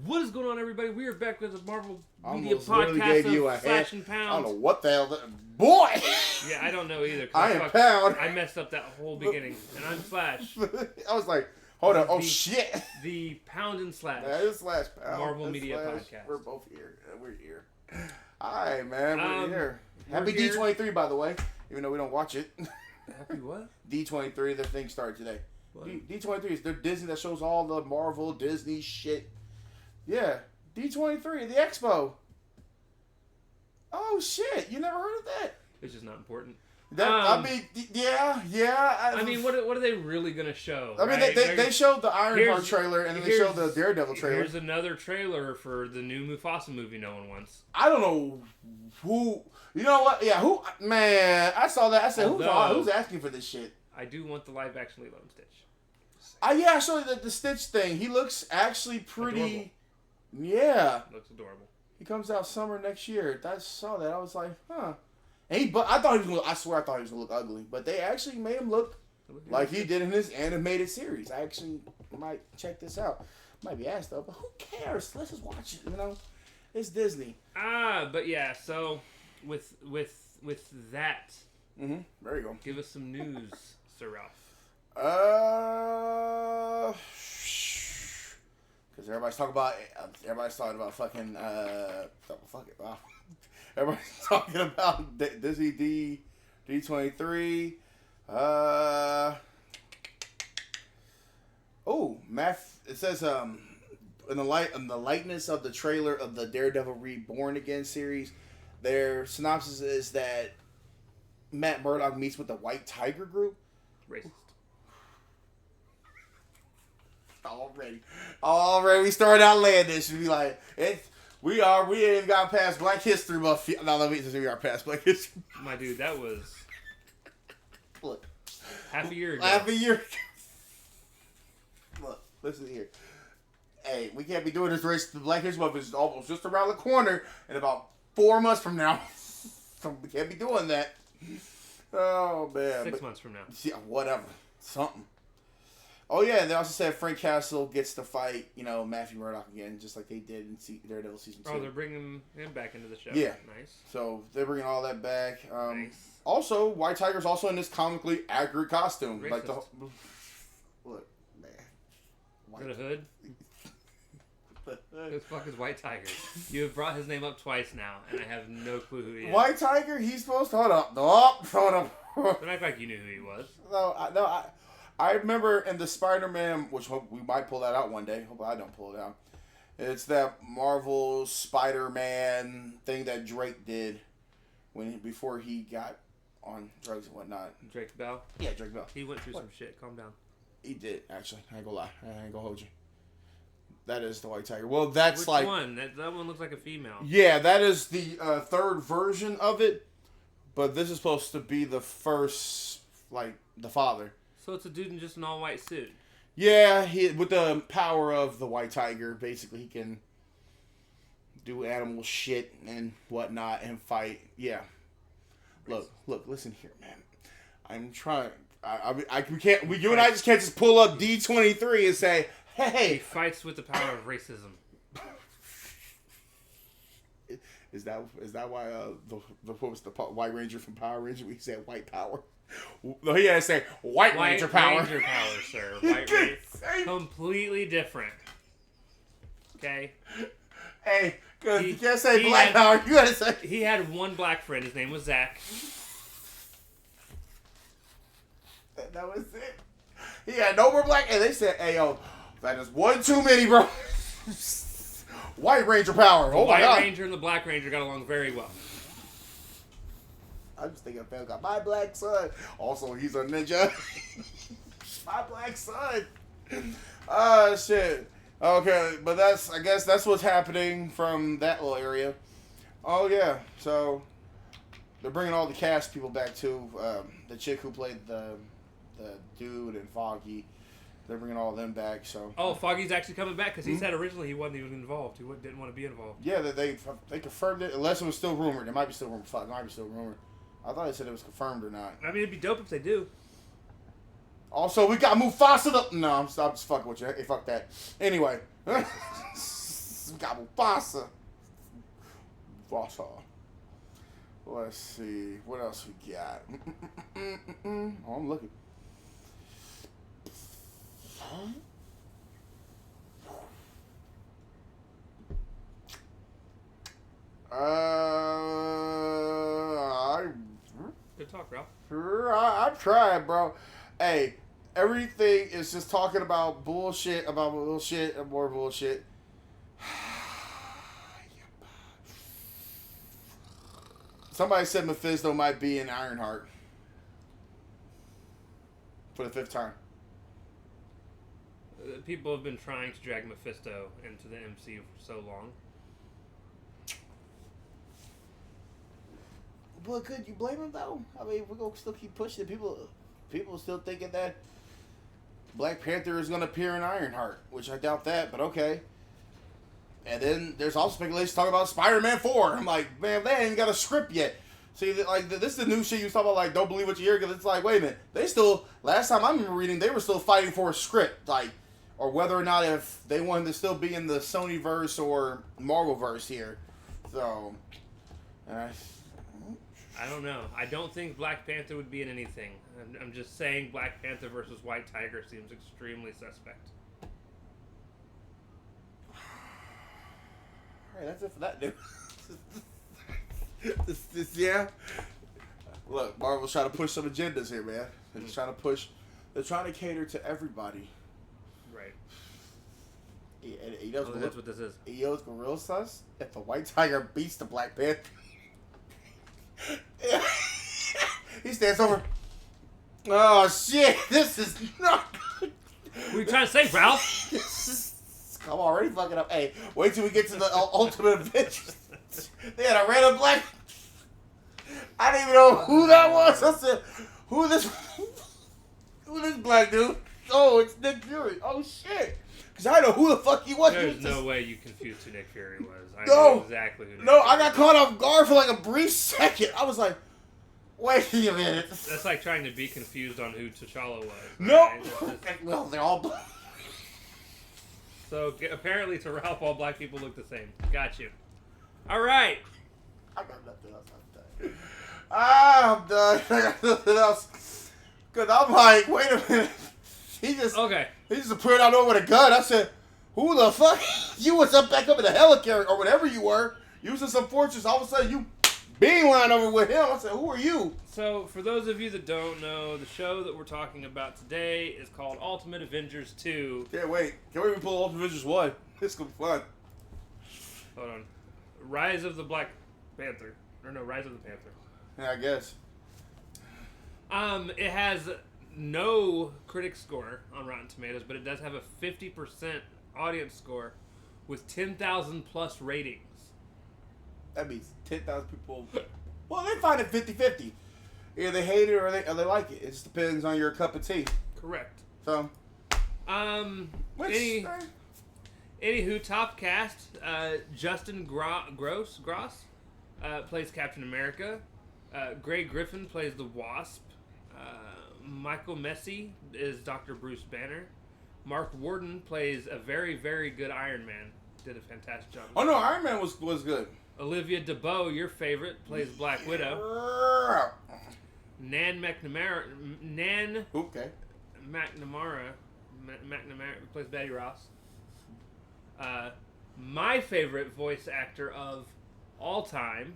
What is going on, everybody? We are back with the Marvel Media Almost literally Podcast gave you a of Flash and I Pound. don't know what the hell boy! Yeah, I don't know either. I am Pound. I messed up that whole beginning, and I'm Flash. I was like, hold on, oh The- shit! The Pound and Slash. That is Slash Pound. Marvel That's Media Slash. Podcast. We're both here. We're here. Alright, man, we're here. we're Happy here. D23, by the way, even though we don't watch it. Happy what? D23, their thing started today. What? D23 is their Disney that shows all the Marvel, Disney shit. Yeah, D23, the expo. Oh shit, you never heard of that? It's just not important. That I mean, yeah. I mean, what are they really gonna show? I mean, right? they showed the Ironheart Here's- trailer and then they showed the Daredevil trailer. Here's another trailer for the new Mufasa movie no one wants. I don't know who. You know what? Yeah, who? Man, I saw that. I said, who's asking for this shit? I do want the live action Lilo and Stitch. Yeah, I showed you the Stitch thing. He looks actually pretty. Adorable. Yeah. Looks adorable. He comes out summer next year. I saw that. I was like, huh. And but I thought he was gonna. I swear I thought he was gonna look ugly, but they actually made him look like he did in his animated series. I actually might check this out. Might be asked though, but who cares? Let's just watch it. You know, it's Disney. But yeah. So with that, There you go. give us some news, Sir Ralph. Because everybody's talking about fucking fuck it. Wow. Everybody's talking about Disney D23. Math. It says in the likeness of the trailer of the Daredevil Reborn Again series, their synopsis is that Matt Murdock meets with the White Tiger group. Racist. Already, we started outlandish. We be like, we ain't even got past Black History Month. No, let me just say we are past Black History. My dude, that was Look, half a year ago. half a year ago. Look, listen here. Hey, we can't be doing this race. The Black History Month is almost just around the corner, in about 4 months from now. So we can't be doing that. Oh man, 6 months from now. Yeah, whatever, something. Oh yeah, and they also said Frank Castle gets to fight, Matthew Murdock again, just like they did in Daredevil season 2. Oh, they're bringing him back into the show. Yeah. Nice. So they're bringing all that back. Nice. Also, White Tiger's also in this comically accurate costume. Racist. Like look, man. Is it a hood? Who the fuck is White Tiger? You have brought his name up twice now, and I have no clue who he is. White Tiger, he's supposed to hold up. Hold up. Don't act like you knew who he was. I remember in the Spider-Man, which hope we might pull that out one day. Hope I don't pull it out. It's that Marvel Spider-Man thing that Drake did before he got on drugs and whatnot. Drake Bell? Yeah, Drake Bell. He went through some shit. Calm down. He did, actually. I ain't gonna lie. I ain't gonna hold you. That is the White Tiger. Well, that's Which like... one? That one looks like a female. Yeah, that is the third version of it. But this is supposed to be the first, the father. So it's a dude in just an all-white suit. Yeah, with the power of the White Tiger, basically he can do animal shit and whatnot and fight. Yeah. Look, listen here, man. I'm trying. You and I just can't just pull up D23 and say, He hey. fights with the power of racism. Is that why what was the White Ranger from Power Ranger? We said white power. No, he had to say White Ranger power. White Ranger power, sir. White Ranger. Completely different. Okay? Hey, because you can't say black power. You gotta say. He had one black friend. His name was Zach. That was it. He had no more black. And they said, hey, yo, that is one too many, bro. White Ranger power. The Oh, my White God. Ranger and the Black Ranger got along very well. I'm just thinking of got my black son. Also, he's a ninja. My black son. Shit. Okay, but I guess that's what's happening from that little area. Oh, yeah. So, they're bringing all the cast people back, too. The chick who played the dude and Foggy. They're bringing all of them back, so... Oh, Foggy's actually coming back, because he said originally he wasn't even involved. He didn't want to be involved. Yeah, they confirmed it, unless it was still rumored. It might be still rumored. Fuck, it might be still rumored. I thought they said it was confirmed or not. I mean, it'd be dope if they do. Also, we got Mufasa. No, I'm just fucking with you. Hey, fuck that. Anyway. Mufasa. Let's see. What else we got? Oh, I'm looking. Good talk, Ralph. I'm trying, bro. Hey, everything is just talking about bullshit, and more bullshit. Somebody said Mephisto might be in Ironheart for the 5th time. People have been trying to drag Mephisto into the MCU for so long. But could you blame him though? I mean, we're gonna still keep pushing it. People still thinking that Black Panther is gonna appear in Ironheart, which I doubt that. But okay. And then there's also speculation talking about Spider-Man 4. I'm like, man, they ain't got a script yet. See, like this is the new shit you was talking about. Like, don't believe what you hear, because it's like, wait a minute, they still. Last time I remember reading, they were still fighting for a script, like, or whether or not if they wanted to still be in the Sony verse or Marvel verse here. So. I don't know. I don't think Black Panther would be in anything. I'm just saying Black Panther versus White Tiger seems extremely suspect. Alright, that's it for that, dude. Yeah. Look, Marvel's trying to push some agendas here, man. They're just trying to push. They're trying to cater to everybody. Right. You know that's what this is. You know what's real sus? If the White Tiger beats the Black Panther. He stands over. Oh shit! This is not good. What are you trying to say, Ralph? I'm already fucking up. Hey, wait till we get to the Ultimate Avengers. They had a random black. I didn't even know who that was. I said, who this black dude? Oh, it's Nick Fury. Oh shit! Because I know who the fuck he was. There's no way you confused who Nick Fury was. I No. knew exactly who Nick No, Fury I got was. caught off guard for like a brief second. I was like, wait a minute. That's like trying to be confused on who T'Challa was. No. Right? It's just- Well, they're all black. So apparently to Ralph, all black people look the same. Got you. All right. I got nothing else. I'm done. I'm done. I got nothing else. Because I'm like, wait a minute. He just appeared out of nowhere with a gun. I said, who the fuck? You was back up in the helicarrier or whatever you were. Using some fortress. All of a sudden, you beeline over with him. I said, who are you? So for those of you that don't know, the show that we're talking about today is called Ultimate Avengers 2. Can't wait. Can't wait to pull Ultimate Avengers 1. This is going to be fun. Hold on. Rise of the Black Panther. Or no, Rise of the Panther. Yeah, I guess. It has no critic score on Rotten Tomatoes, but it does have a 50% audience score with 10,000 plus ratings. That means 10,000 people. Well, they find it 50-50. Either they hate it or they like it. It just depends on your cup of tea. Correct. So. Anywho, top cast. Justin Gross plays Captain America. Greg Griffin plays the Wasp. Michael Messi is Dr. Bruce Banner. Mark Warden plays a very, very good Iron Man. Did a fantastic job. Oh no, Iron Man was good. Olivia DeBeau, your favorite, plays Black Widow. Nan McNamara. Okay. McNamara plays Betty Ross. My favorite voice actor of all time,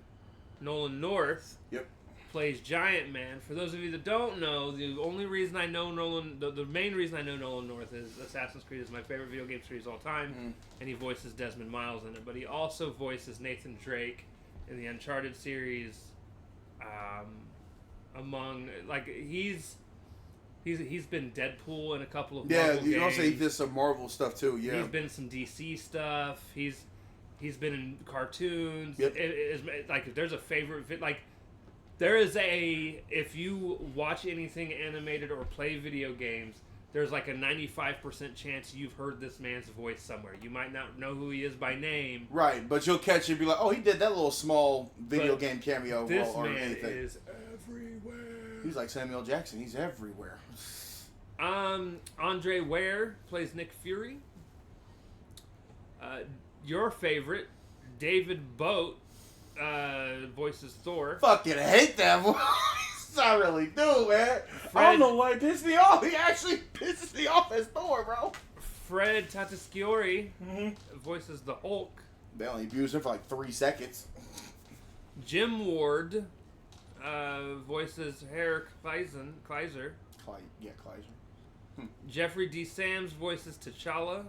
Nolan North. Yep. Plays Giant Man. For those of you that don't know, the only reason I know Nolan, the main reason I know Nolan North is Assassin's Creed is my favorite video game series of all time, and he voices Desmond Miles in it. But he also voices Nathan Drake in the Uncharted series. He's been Deadpool in a couple of Marvel games. You also he did some Marvel stuff too. Yeah, he's been in some DC stuff. He's been in cartoons. Yep. If there's a favorite there is if you watch anything animated or play video games, there's like a 95% chance you've heard this man's voice somewhere. You might not know who he is by name. Right, but you'll catch it and be like, oh, he did that little small video game cameo this or man anything. is everywhere. He's like Samuel Jackson. He's everywhere. Andre Ware plays Nick Fury. your favorite, David Boat, voices Thor. Fucking hate that voice. I really do, man. I don't know why it pissed me off. He actually pisses me off as Thor, bro. Fred Tatasciore voices the Hulk. They only abused him for like 3 seconds. Jim Ward voices Herr Kleiser. Kleiser. Jeffrey D. Sams voices T'Challa.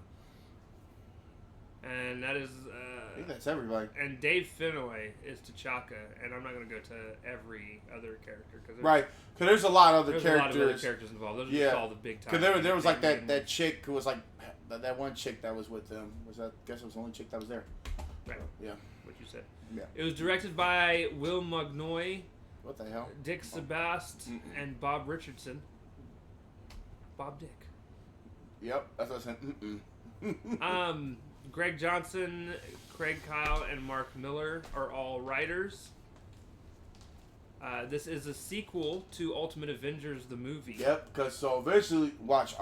And that is... I think that's everybody. And Dave Finaway is T'Chaka. And I'm not going to go to every other character. Right. Because there's a lot of other characters. There's a lot of other characters involved. Those are just all the big time. Because there was like that chick who was like... That one chick that was with them. I guess it was the only chick that was there. Right. Yeah. What you said. Yeah. It was directed by Will Mugnoy. What the hell? Dick Sebast and Bob Richardson. Bob Dick. Yep, that's what I said. Greg Johnson, Craig Kyle, and Mark Miller are all writers. This is a sequel to Ultimate Avengers, the movie. Yep, because so eventually, watch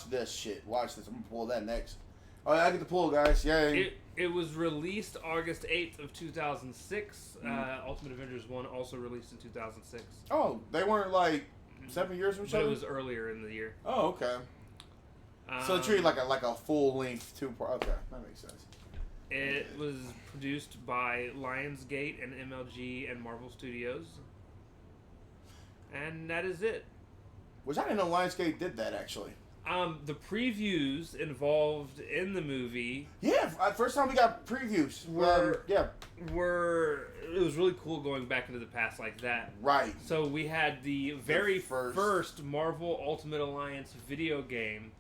this shit. Watch this. I'm going to pull that next. Oh, I get the pull, guys. Yay. It was released August 8th of 2006. Ultimate Avengers 1 also released in 2006. Oh, they weren't like 7 years from each other? It was earlier in the year. Oh, okay. So it treated like a full length 2-part. Okay, that makes sense. It was produced by Lionsgate and MLG and Marvel Studios. And that is it. Which I didn't know Lionsgate did that, actually. The previews involved in the movie... Yeah, first time we got previews. It was really cool going back into the past like that. Right. So we had the very first Marvel Ultimate Alliance video game.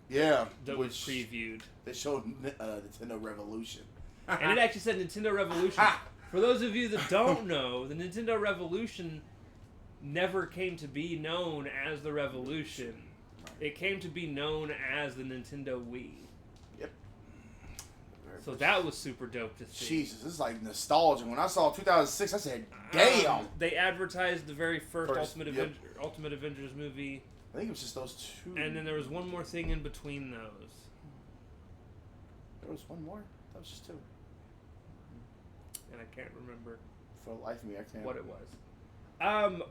Yeah. That was previewed. They showed Nintendo Revolution. And it actually said Nintendo Revolution. For those of you that don't know, the Nintendo Revolution never came to be known as the Revolution. It came to be known as the Nintendo Wii. Yep. So that was super dope to see. Jesus, this is like nostalgia. When I saw 2006, I said, damn! They advertised the very first Ultimate Avengers movie. I think it was just those two. And then there was one more thing in between those. There was one more? That was just two. And I can't remember. For the life of me, I can't. What it was.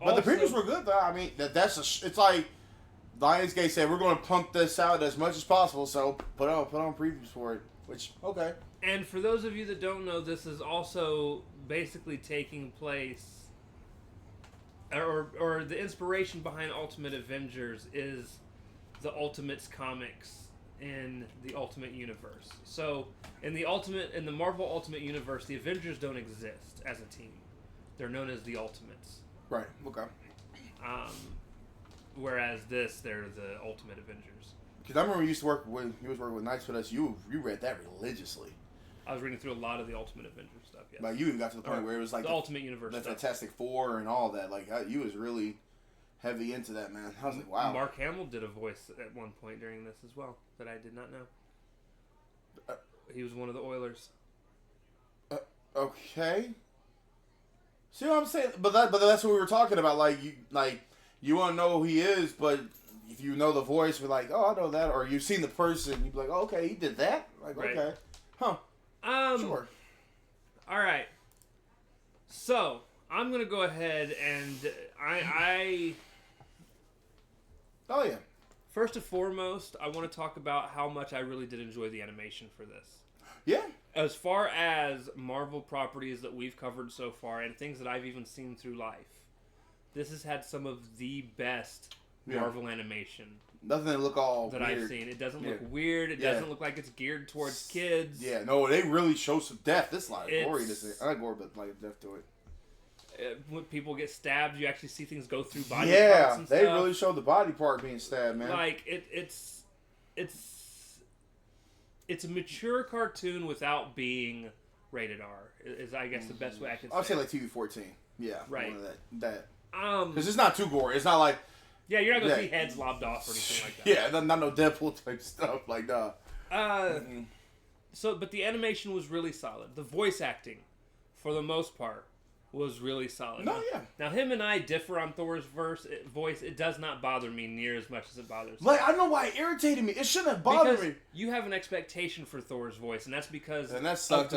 But the previews were good, though. I mean, it's like Lionsgate said, we're going to pump this out as much as possible, so put on previews for it. Which, okay. And for those of you that don't know, this is also basically taking place, or the inspiration behind Ultimate Avengers is the Ultimates comics in the Ultimate Universe. So in the Marvel Ultimate Universe, the Avengers don't exist as a team. They're known as the Ultimates. Right. Okay. Whereas they're the Ultimate Avengers. Because I remember you was working with Knights with us. You read that religiously. I was reading through a lot of the Ultimate Avengers stuff. Yes. Like you even got to the point where it was like the Ultimate Universe, the stuff. Fantastic Four and all that. Like you was really heavy into that, man. I was like, wow. Mark Hamill did a voice at one point during this as well that I did not know. He was one of the Oilers. Okay. See what I'm saying? But that's what we were talking about. You want to know who he is, but if you know the voice, we're like, oh, I know that. Or you've seen the person, you'd be like, oh, okay, he did that. Like, right. Okay, huh? Sure. All right. So I'm gonna go ahead and I. Oh yeah. First and foremost, I want to talk about how much I really did enjoy the animation for this. Yeah. As far as Marvel properties that we've covered so far and things that I've even seen through life, this has had some of the best Marvel animation. Nothing that look all that weird. I've seen. It doesn't look weird. It doesn't look like it's geared towards kids. Yeah, no, they really show some depth. This lot of gory. I like gore, but like depth to it. When people get stabbed, you actually see things go through body parts and stuff. Yeah, they really showed the body part being stabbed, man. Like it's a mature cartoon without being rated R. Is I guess the best way I can say. I'd say like TV-14. Yeah, right. One of that. Because it's not too gory. It's not like. Yeah, you're not gonna see heads lobbed off or anything like that. Yeah, not no Deadpool type stuff like that. So, but the animation was really solid. The voice acting, for the most part, was really solid. No, yeah. Now, him and I differ on Thor's voice. It does not bother me near as much as it bothers him. Like, I don't know why it irritated me. It shouldn't have bothered me. You have an expectation for Thor's voice, and that's because and that sucks.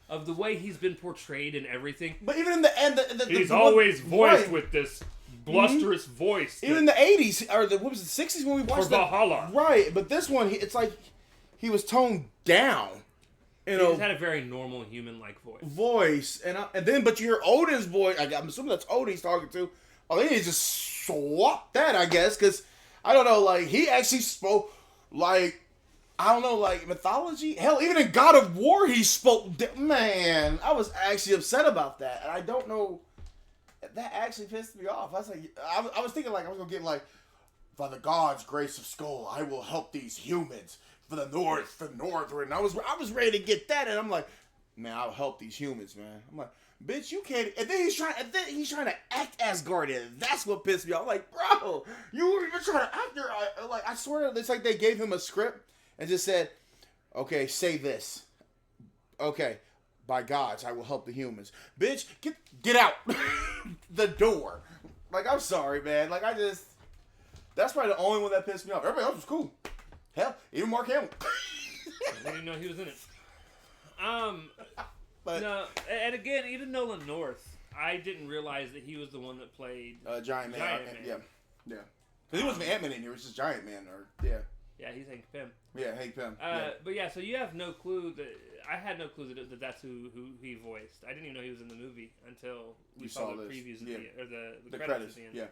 Of the way he's been portrayed and everything. But even in the end, he's always voiced with this blusterous voice. Even in the 80s, or what was it, 60s when we watched Valhalla. Right, but this one, it's like he was toned down. He just had a very normal human-like voice. And then, but you hear Odin's voice. I'm assuming that's Odin he's talking to. Oh, they need to just swap that, I guess, because, I don't know, like, he actually spoke, like, I don't know, like, mythology? Hell, even in God of War, he spoke. Man, I was actually upset about that. And I don't know. That actually pissed me off. I was like, I was thinking, like, I was going to get, like, by the gods' grace of Skull, I will help these humans for the northward. And I was ready to get that. And I'm like, man, I'll help these humans, man. I'm like, bitch, you can't. And then he's trying to act Asgardian. That's what pissed me off. I'm like, bro, you're trying to act there. I swear, it's like they gave him a script. And just said, okay, say this. Okay, by gods, I will help the humans. Bitch, get out the door. Like, I'm sorry, man. Like, that's probably the only one that pissed me off. Everybody else was cool. Hell, even Mark Hamill. I didn't know he was in it. But no, and again, even Nolan North, I didn't realize that he was the one that played Giant Man. Yeah. Because he wasn't Ant-Man in here. It was just Giant Man. Yeah, he's Hank Pym. Yeah, Hank Pym. But yeah, so you have no clue that I had no clue that that's who he voiced. I didn't even know he was in the movie until we saw the previews or the credits at the end. Yeah.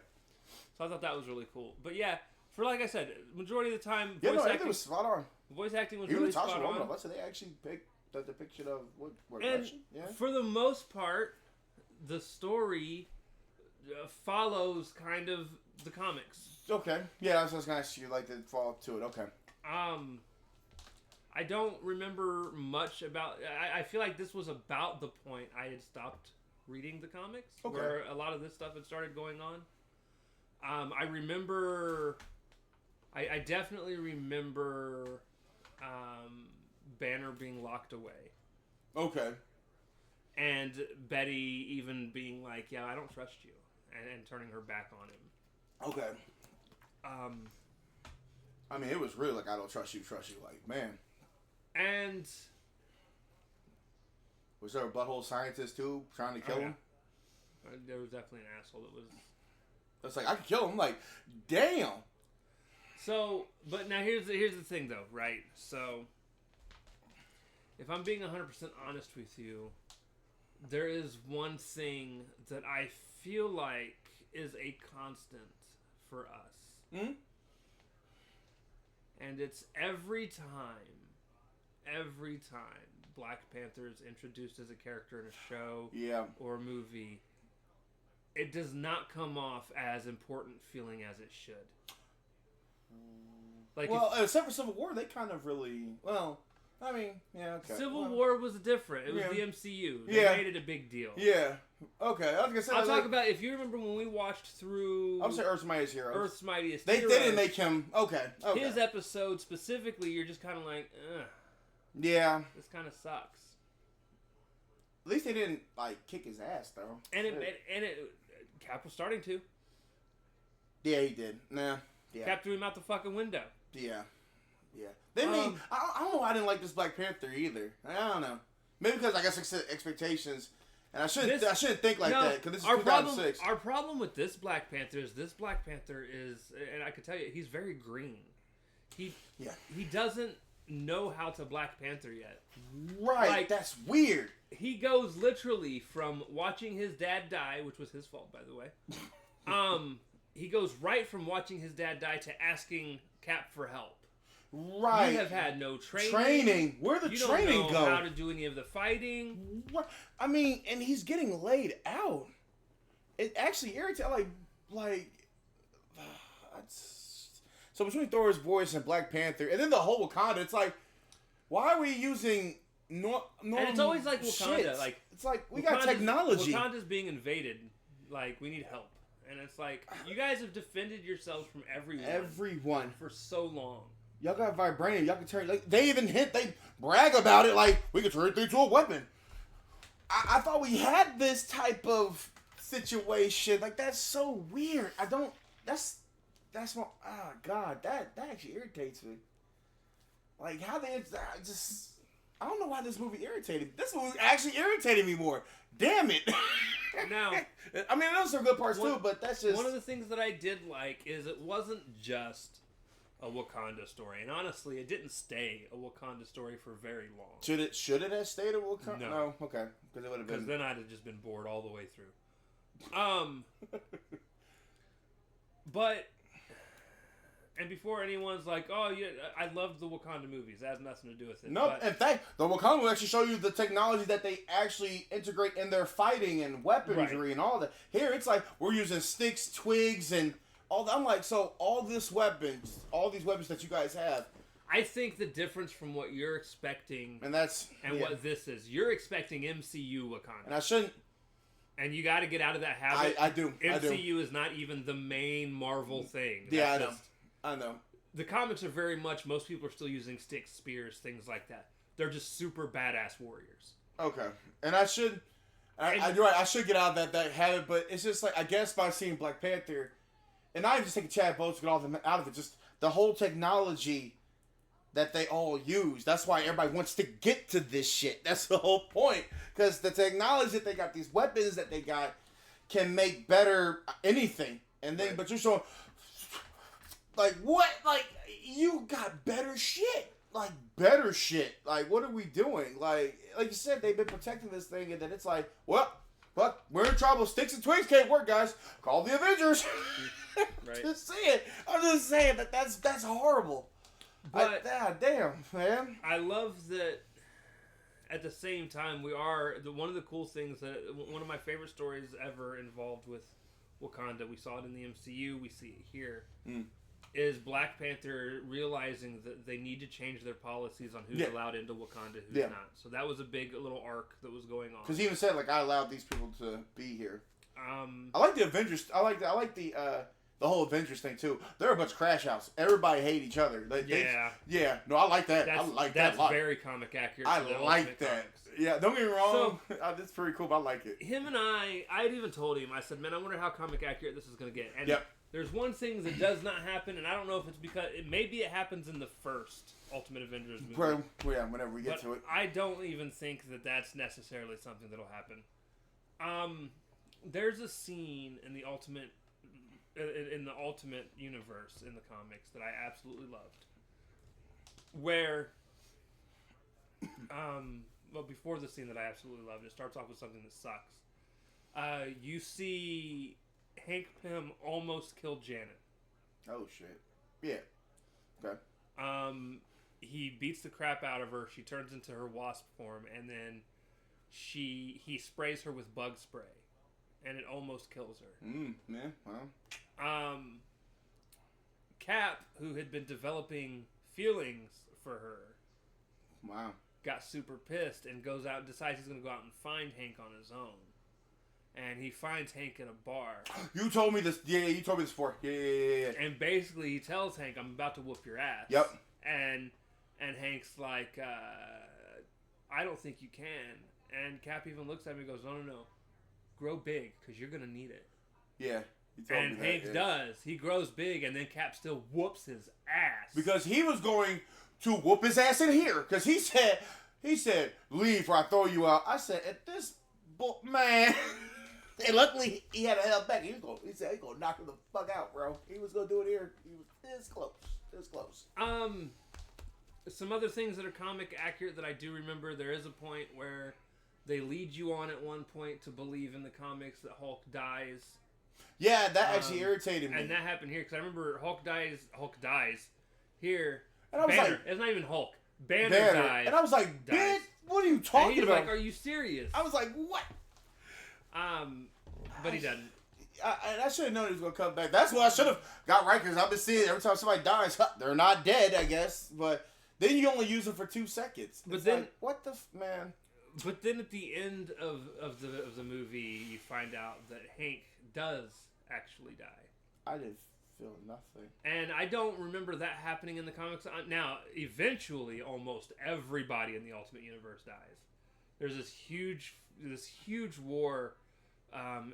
So I thought that was really cool. But yeah, for like I said, majority of the time, everything was spot on. Voice acting was even really Natasha spot on. Romanoff, so they actually picked the depiction of what and Russian? Yeah. For the most part, the story follows kind of the comics. Okay. Yeah, I was just gonna ask you like to follow up to it. Okay. I don't remember much about. I feel like this was about the point I had stopped reading the comics, where a lot of this stuff had started going on. I remember. I definitely remember Banner being locked away. Okay. And Betty even being like, "Yeah, I don't trust you," and turning her back on him. Okay. I mean, it was really like, I don't trust you. Like, man. And was there a butthole scientist too trying to kill him? There was definitely an asshole that was. It's like, I could kill him. Like, damn. So, but now here's the thing though, right? So, if I'm being 100% honest with you, there is one thing that I feel like is a constant for us. Hmm? And it's every time Black Panther is introduced as a character in a show or a movie, it does not come off as important feeling as it should. Like, well, except for Civil War, they kind of really, well, I mean, yeah, okay. Civil War was different. It was the MCU. They made it a big deal. Yeah. Okay. I was gonna say. I'll talk about, if you remember when we watched through. I'm saying Earth's Mightiest Heroes. Earth's Mightiest Heroes. They didn't make him. Okay. His episode specifically, you're just kind of like, ugh. Yeah. This kind of sucks. At least they didn't like kick his ass though. And Cap was starting to. Yeah, he did. Nah. Yeah. Cap threw him out the fucking window. Yeah. Yeah. They mean, I don't know why I didn't like this Black Panther either. I don't know. Maybe because I guess expectations, and I shouldn't think like that because this is 2006. Our problem with this Black Panther is, and I could tell you, he's very green. He doesn't know how to Black Panther yet. Right. Like, that's weird. He goes literally from watching his dad die, which was his fault, by the way. He goes right from watching his dad die to asking Cap for help. Right. You have had no training. Where'd the training go? You don't know how to do any of the fighting. What? I mean, and he's getting laid out. It actually irritates. So between Thor's voice and Black Panther, and then the whole Wakanda, it's like, why are we using normal? And it's always like Wakanda. Shit. Like, it's like we got technology. Wakanda's being invaded. Like, we need help. And it's like, you guys have defended yourselves from everyone for so long. Y'all got vibranium. Y'all can turn. Like, they even hint. They brag about it. Like, we can turn it into a weapon. I thought we had this type of situation. Like, that's so weird. I don't. That's my. Oh God, that actually irritates me. Like how they just. I don't know why this movie irritated. This movie actually irritated me more. Damn it. Now, I mean, those are good parts too, but that's just one of the things that I did like is it wasn't just a Wakanda story, and honestly, it didn't stay a Wakanda story for very long. Should it have stayed a Wakanda? No, okay, because it would have been. Because then I'd have just been bored all the way through. But. And before anyone's like, "Oh, yeah, I loved the Wakanda movies," that has nothing to do with it. No, but, in fact, the Wakanda will actually show you the technology that they actually integrate in their fighting and weaponry and all that. Here, it's like we're using sticks, twigs, and all that. I'm like, so all these weapons that you guys have. I think the difference from what you're expecting and what this is, you're expecting MCU Wakanda, and I shouldn't. And you got to get out of that habit. I do. MCU is not even the main Marvel thing. Yeah, I know. The comics are very much, most people are still using sticks, spears, things like that. They're just super badass warriors. Okay. And you're right, I should get out of that habit, but it's just like, I guess by seeing Black Panther, and not even just taking Chad Bones to get all them out of it, just the whole technology that they all use. That's why everybody wants to get to this shit. That's the whole point. Because the technology that they got, these weapons that they got, can make better anything. And then, but you're showing... Like, what? Like, you got better shit. Like, better shit. Like, what are we doing? Like you said, they've been protecting this thing, and then it's like, well, we're in trouble. Sticks and twigs can't work, guys. Call the Avengers. Right. Just saying. I'm just saying that's horrible. But damn, man. I love that at the same time, one of the cool things that, one of my favorite stories ever involved with Wakanda, we saw it in the MCU, we see it here. Is Black Panther realizing that they need to change their policies on who's allowed into Wakanda, who's not. So that was a big little arc that was going on. Because he even said, like, I allowed these people to be here. I like the Avengers. I like the whole Avengers thing too. They're a bunch of crash outs. Everybody hate each other. No, I like that. I like that a lot. That's very comic accurate. I like that. Comics. Yeah, don't get me wrong. That's pretty cool. But I like it. Him and I'd even told him. I said, "Man, I wonder how comic accurate this is going to get." And there's one thing that does not happen, and I don't know if it's because maybe it happens in the first Ultimate Avengers movie. Well, yeah, whenever we get to it. I don't even think that that's necessarily something that'll happen. There's a scene in the Ultimate universe in the comics that I absolutely loved, where before the scene that I absolutely loved, it starts off with something that sucks. You see Hank Pym almost killed Janet. Oh shit. Yeah. Okay. He beats the crap out of her. She turns into her wasp form, and then he sprays her with bug spray, and it almost kills her. Yeah. Well. Cap, who had been developing feelings for her, wow, got super pissed and goes out and decides he's going to go out and find Hank on his own. And he finds Hank in a bar. You told me this. Yeah, you told me this before. Yeah. And basically, he tells Hank, "I'm about to whoop your ass." Yep. And Hank's like, "I don't think you can." And Cap even looks at me and goes, "No. Grow big, because you're going to need it." Yeah. And Hank does. He grows big, and then Cap still whoops his ass. Because he was going to whoop his ass in here. Because he said, "Leave or I throw you out." I said, "At this man." And luckily, he had a held back. He said, he's going to knock him the fuck out, bro. He was going to do it here. He was this close. This close. Some other things that are comic accurate that I do remember, there is a point where they lead you on at one point to believe in the comics that Hulk dies. Yeah, that actually irritated me. And that happened here, because I remember Hulk dies here. And I was Banner. like... It's not even Hulk. Banner dies. And I was like, bitch, what are you talking about? Like, are you serious? I was like, what? But he doesn't. I should have known he was going to come back. That's what I should have got right, because I've been seeing every time somebody dies, they're not dead, I guess. But then you only use them for 2 seconds. But then... like, what the... man... But then at the end of the movie, you find out that Hank does actually die. I didn't feel nothing. And I don't remember that happening in the comics. Now, eventually, almost everybody in the Ultimate Universe dies. there's this huge war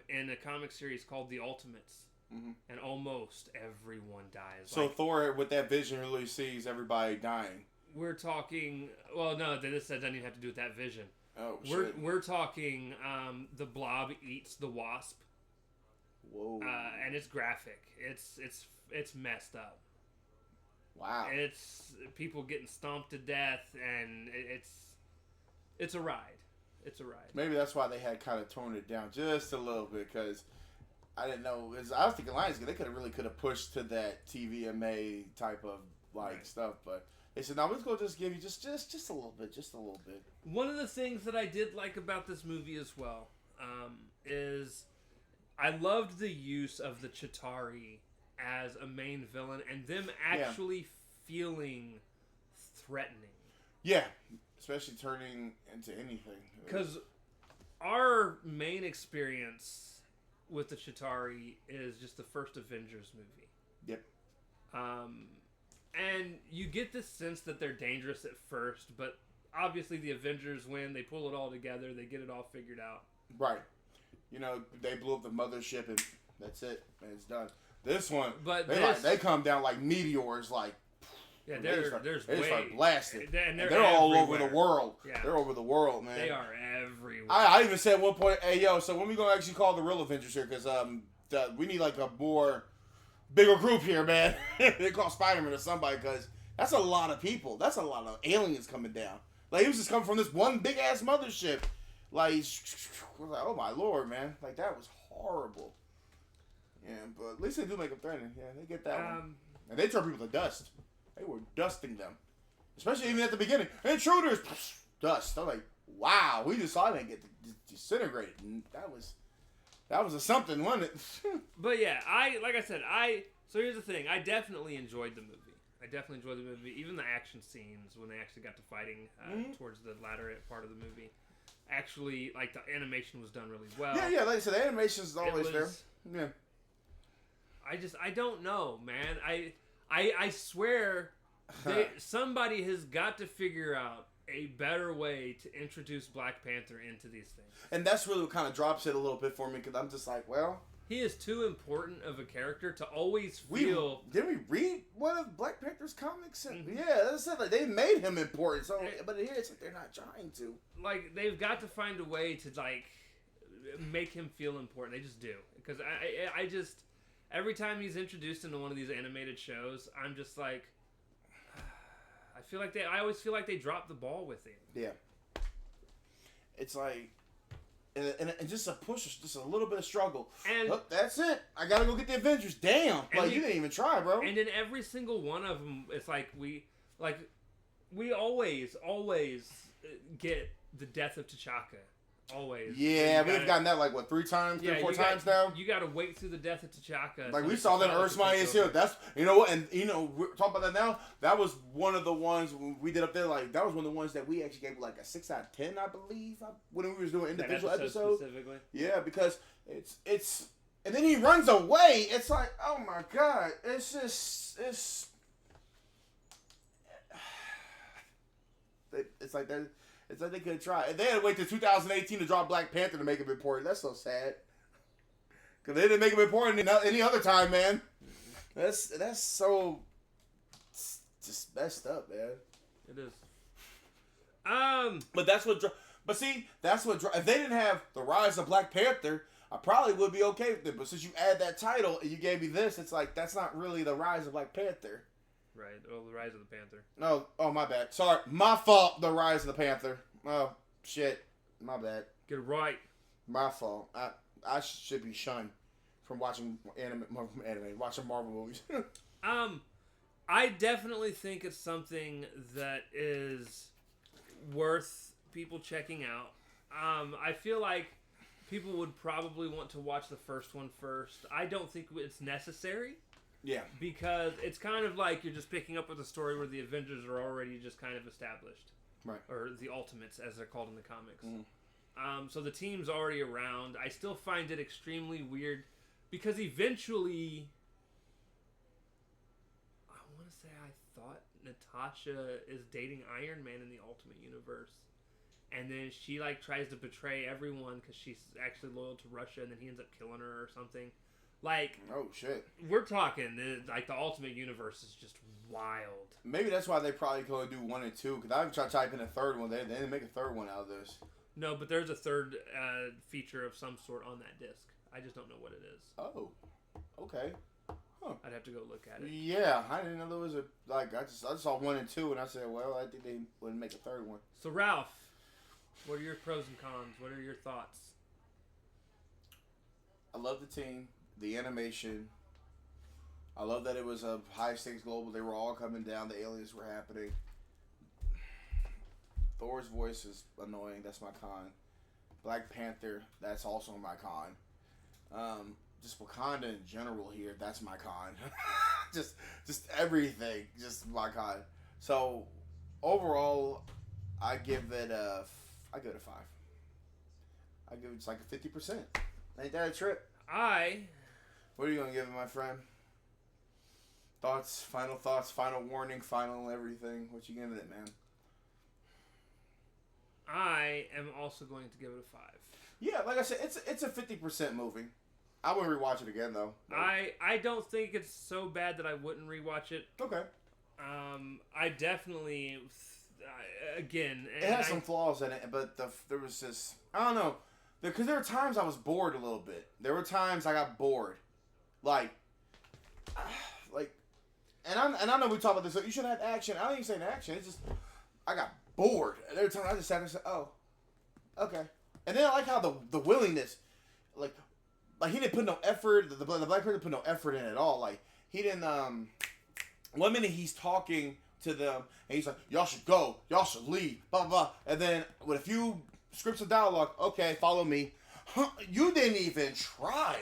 in a comic series called The Ultimates, and almost everyone dies. So Thor, with that vision, really sees everybody dying. We're talking. Well, no, this doesn't even have to do with that vision. Oh, shit. We're talking. The Blob eats the Wasp. Whoa. And it's graphic. It's messed up. Wow. It's people getting stomped to death, and it's a ride. It's a ride. Maybe that's why they had kind of toned it down just a little bit, because I didn't know. I was thinking Lionsgate, they could have pushed to that TVMA type of stuff, but they said, no, let's go just give you just a little bit. One of the things that I did like about this movie as well is I loved the use of the Chitauri as a main villain and them actually feeling threatening. Yeah, especially turning into anything. Because our main experience with the Chitauri is just the first Avengers movie. Yep. And you get this sense that they're dangerous at first, but obviously the Avengers win. They pull it all together. They get it all figured out. Right. You know, they blew up the mothership and that's it. And it's done. This one, but they come down like meteors, like... Yeah, they start blasting. And they're all over the world. Yeah. They're over the world, man. They are everywhere. I even said at one point, hey, yo, so when we going to actually call the real Avengers here? Because we need like a bigger group here, man. They call Spider-Man or somebody, because that's a lot of people. That's a lot of aliens coming down. Like, he was just coming from this one big-ass mothership. Like, oh my lord, man. Like, that was horrible. Yeah, but at least they do make them threatening. Yeah, they get that one. And they turn people to dust. They were dusting them. Especially even at the beginning. Intruders! Dust. I'm like, wow, we just saw them get disintegrated. And that was a something, wasn't it? But yeah, so here's the thing. I definitely enjoyed the movie. Even the action scenes when they actually got to fighting towards the latter part of the movie. Actually, like, the animation was done really well. Yeah, like I said, the animation is always there. Yeah. I don't know, man. I swear somebody has got to figure out a better way to introduce Black Panther into these things. And that's really what kind of drops it a little bit for me, because I'm just like, well... He is too important of a character to always feel... Did we read one of Black Panther's comics? Mm-hmm. Yeah, that's it. Like, they made him important, so but here it's like they're not trying to. Like, they've got to find a way to, like, make him feel important. They just do. Because I just... Every time he's introduced into one of these animated shows, I'm just like... I always feel like they drop the ball with him. Yeah. It's like... And just a push, just a little bit of struggle. And look, that's it. I gotta go get the Avengers. Damn! Like, you didn't even try, bro. And in every single one of them, it's like we always get the death of T'Chaka. Always. Yeah, we've gotten that like what 3 times, 4 times now. You got to wait through the death of T'Chaka. Like we saw that in Earth's Mightiest Hero. That's what, and we're talking about that now. That was one of the ones we did up there. Like that was one of the ones that we actually gave like a 6 out of 10, I believe, when we was doing individual episodes. Specifically. Yeah, because it's and then he runs away. It's like, oh my god, it's like that. It's like they could try. They had to wait till 2018 to drop Black Panther to make him important. That's so sad. Because they didn't make him important any other time, man. That's so... just messed up, man. It is. But that's what... But see, that's what... If they didn't have The Rise of Black Panther, I probably would be okay with it. But since you add that title and you gave me this, it's like, that's not really The Rise of Black Panther. Right. Oh, The Rise of the Panther. No. Oh, my bad. Sorry. My fault, The Rise of the Panther. Oh, shit. My bad. Get it right. My fault. I should be shunned from watching watching Marvel movies. I definitely think it's something that is worth people checking out. I feel like people would probably want to watch the first one first. I don't think it's necessary. Yeah. Because it's kind of like you're just picking up with a story where the Avengers are already just kind of established. Right. Or the Ultimates, as they're called in the comics. Mm. So the team's already around. I still find it extremely weird because eventually... I want to say I thought Natasha is dating Iron Man in the Ultimate Universe. and then she like tries to betray everyone because she's actually loyal to Russia, and then he ends up killing her or something. Like, oh shit, we're talking like the Ultimate Universe is just wild. Maybe that's why they probably could only do 1 and 2. Because I tried to type in a third one. They didn't make a third one out of this. No, but there's a third feature of some sort on that disc. I just don't know what it is. Oh, okay. Huh. I'd have to go look at it. Yeah, I didn't know there was a like. I just saw 1 and 2, and I said, well, I think they wouldn't make a third one. So Ralph, what are your pros and cons? What are your thoughts? I love the team, the animation. I love that it was a high stakes global. They were all coming down. The aliens were happening. Thor's voice is annoying. That's my con. Black Panther. That's also my con. Just Wakanda in general here. That's my con. just everything. Just my con. So overall, I give it a 5. I give it like a 50%. Ain't that a trip? What are you gonna give it, my friend? Thoughts, final warning, final everything. What you giving it, man? I am also going to give it a 5. Yeah, like I said, it's a 50% movie. I wouldn't rewatch it again though. I don't think it's so bad that I wouldn't rewatch it. Okay. I definitely again. It has some flaws in it, but there was this, I don't know, because there were times I was bored a little bit. There were times I got bored, like, and I know we talk about this. So you should have action. I don't even say action. It's just I got bored. And every time I just sat there and said, "Oh, okay." And then I like how the willingness, like he didn't put no effort. The black person put no effort in at all. Like he didn't. 1 minute he's talking to them and he's like, "Y'all should go. Y'all should leave." Blah blah. And then with a few scripts of dialogue, okay, follow me. Huh, you didn't even try.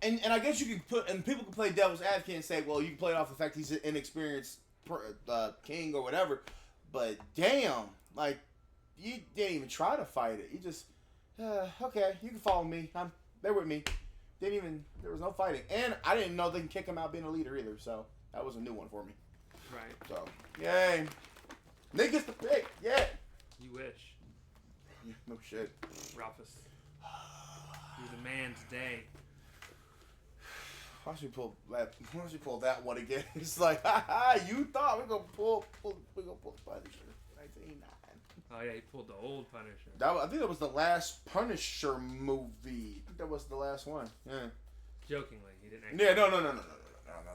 And I guess you can people can play devil's advocate and say, well, you can play it off the fact he's an inexperienced king or whatever. But damn, like, you didn't even try to fight it. You just, okay, you can follow me. They're with me. There was no fighting. And I didn't know they can kick him out being a leader either. So that was a new one for me. Right. So, yay. Nick gets the pick. Yeah. You wish. No shit. Ralphus. You're the man today. Why don't you pull that one again? It's like, you thought we're gonna pull the Punisher. 1989. Oh yeah, he pulled the old Punisher. I think that was the last Punisher movie. I think that was the last one. Yeah. Jokingly, he didn't actually. Yeah, no.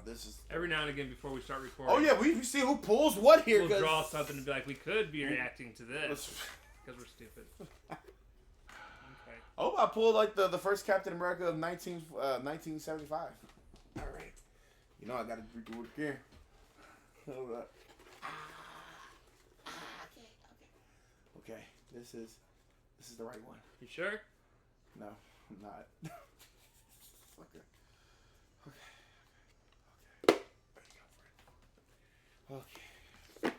This is every now and again before we start recording. Oh yeah, we see who pulls what here. We'll draw something and be like, we could be reacting to this because we're stupid. Okay. I hope I pulled like the first Captain America of 1975. All right. You know I gotta redo it again. Hold up. Okay. This is the right one. You sure? No, I'm not. Okay. Okay.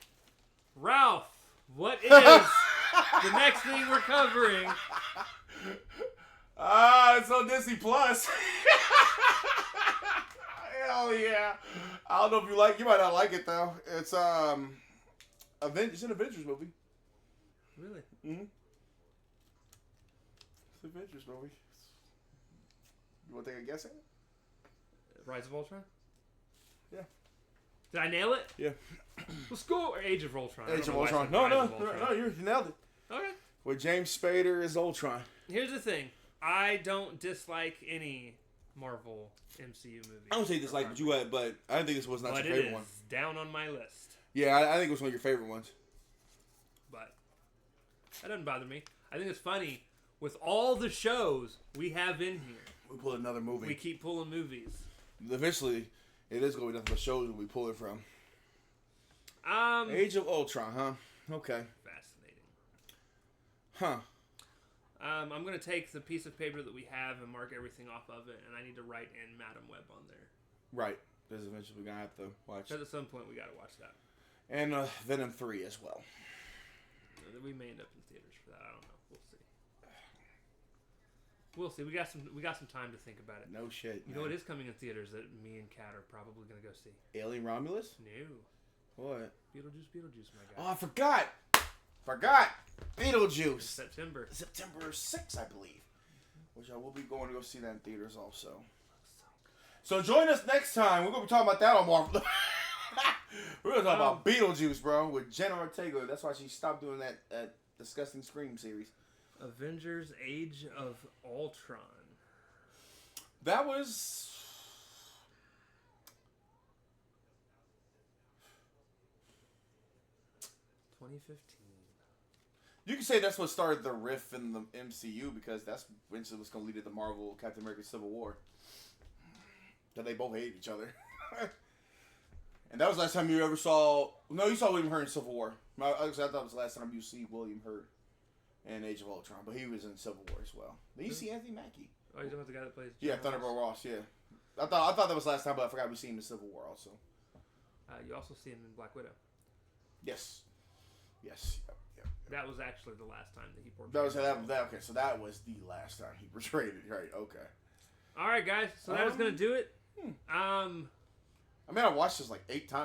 Ralph, what is the next thing we're covering? It's on Disney Plus. Hell yeah! I don't know if you might not like it though. It's it's an Avengers movie. Really? Mm-hmm. It's an Avengers movie. You want to take a guess at it? Rise of Ultron? Yeah. Did I nail it? Yeah. Let's go. Or Age of Ultron. Age of Ultron. No, you nailed it. Okay. With James Spader as Ultron. Here's the thing. I don't dislike any Marvel MCU movie. I don't say dislike, but I didn't think this was not your favorite one. Down on my list. Yeah, I think it was one of your favorite ones. But that doesn't bother me. I think it's funny with all the shows we have in here. We pull another movie. We keep pulling movies. Eventually, it is going to be nothing but shows that we pull it from. Age of Ultron, huh? Okay. Fascinating. Huh. I'm going to take the piece of paper that we have and mark everything off of it, and I need to write in Madam Web on there. Right. Because eventually we're going to have to watch. Because at some point we got to watch that. And Venom 3 as well. We may end up in theaters for that. I don't know. We'll see. We got some time to think about it. No shit. You know what is coming in theaters that me and Kat are probably going to go see? Alien Romulus? No. What? Beetlejuice, my guy. Oh, I forgot. Forgot. Beetlejuice. September 6th, I believe. Which I will be going to go see that in theaters also. So join us next time. We're going to be talking about that on Marvel. We're going to talk about Beetlejuice, bro, with Jenna Ortega. That's why she stopped doing that disgusting Scream series. Avengers Age of Ultron. That was... 2015. You can say that's what started the rift in the MCU because that's eventually what's going to lead to the Marvel Captain America Civil War. That they both hate each other. And that was the last time you ever saw... No, you saw William Hurt in Civil War. I thought it was the last time you see William Hurt in Age of Ultron. But he was in Civil War as well. Did you see Anthony Mackie? Oh, you're talking about the guy that plays... Yeah, Thunderbolt Ross, yeah. I thought that was last time, but I forgot we seen him in Civil War also. You also see him in Black Widow. Yes. Yep. That was actually the last time that he portrayed. Okay, so that was the last time he portrayed it, right? Okay. All right, guys. So that is gonna do it. I mean, I watched this like 8 to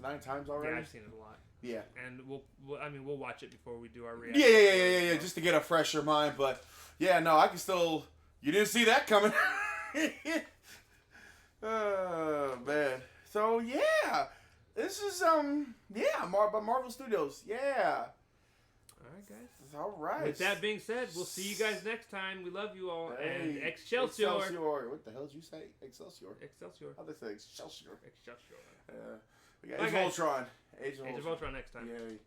9 times already. Yeah, I've seen it a lot. Yeah. And we'll watch it before we do our reaction. Yeah, just to get a fresher mind. But yeah, no, I can still. You didn't see that coming. Oh man. So yeah, this is by Marvel Studios. Yeah. All right, guys. All right. With that being said, we'll see you guys next time. We love you all. Hey, and Excelsior. What the hell did you say? Excelsior. Excelsior. How did they say Excelsior? Excelsior. We got Age of Ultron. Age of Ultron next time. Yay.